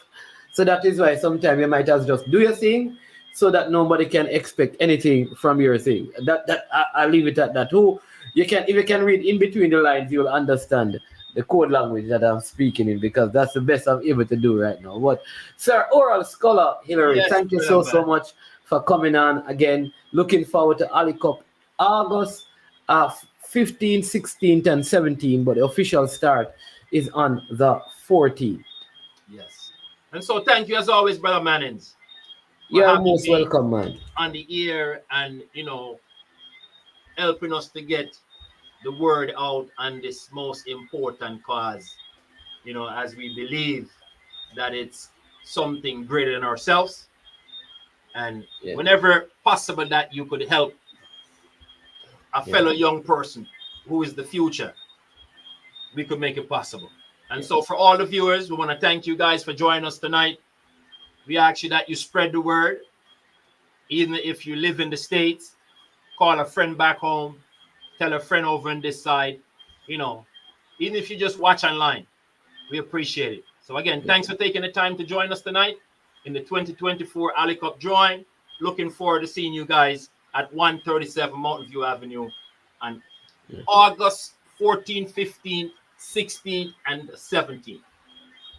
So that is why sometimes you might as just do your thing so that nobody can expect anything from your thing. I'll leave it at that. If you can read in between the lines, you'll understand the code language that I'm speaking in, because that's the best I'm able to do right now. But Sir Oral Scholar Hillary, yes, thank you so much for coming on again. Looking forward to Ali Cup August 15, 16, and 17, but the official start is on the 14th. Yes. And so thank you as always, Brother Mannings. You're most welcome, man. On the air and, helping us to get the word out on this most important cause, as we believe that it's something greater than ourselves. And whenever possible that you could help a fellow young person who is the future, we could make it possible. And so for all the viewers, we want to thank you guys for joining us tonight. We ask you that you spread the word. Even if you live in the States, call a friend back home, tell a friend over on this side, even if you just watch online, we appreciate it. So again, thanks for taking the time to join us tonight in the 2024 Ali Cup drawing. Looking forward to seeing you guys at 137 Mountain View Avenue on August 14th, 15th, 16th, and 17th.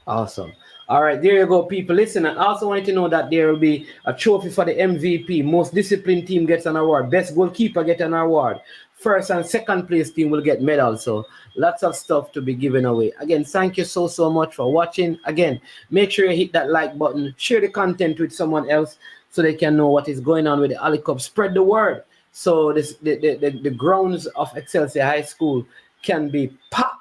Awesome. All right, there you go, people. Listen, I also want you to know that there will be a trophy for the MVP. Most disciplined team gets an award. Best goalkeeper gets an award. First and second place team will get medals. So lots of stuff to be given away. Again, thank you so much for watching. Again, make sure you hit that like button. Share the content with someone else so they can know what is going on with the Ali Cup. Spread the word so the grounds of Excelsior High School can be packed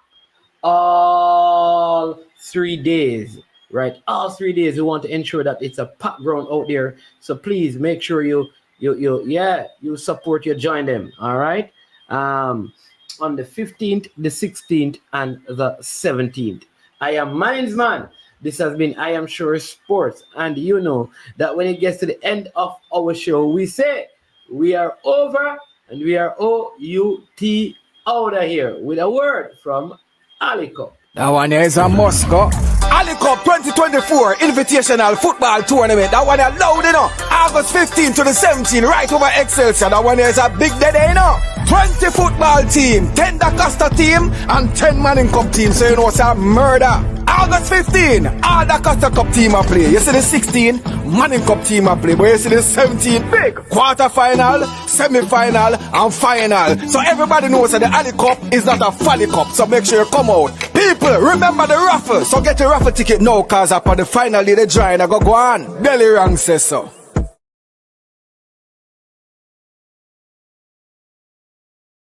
all 3 days. Right, all 3 days we want to ensure that it's a packed ground out there. So please make sure you you support, you join them. All right. On the 15th, the 16th, and the 17th. I am Man's Man. This has been I Am Sure Sports. And you know that when it gets to the end of our show, we say we are over and we are O-U-T out of here with a word from Alico. That one here is a Moscow. Ali Cup 2024 Invitational Football Tournament. That one is loud, you know. August 15 to the 17th, right over Excelsior. That one here is a big day, you know. 20 football team, 10 DaCosta team, and 10 Manning Cup team. So you know it's a murder. August 15, all DaCosta Cup team are play. You see the 16, Manning Cup team are play. But you see the 17, big quarter-final, semi-final, and final. So everybody knows that the Ali Cup is not a Folly Cup. So make sure you come out. People, remember the raffle. So get your raffle ticket now, cause upon the final day, the drawing, I go on. Belly Rang says so.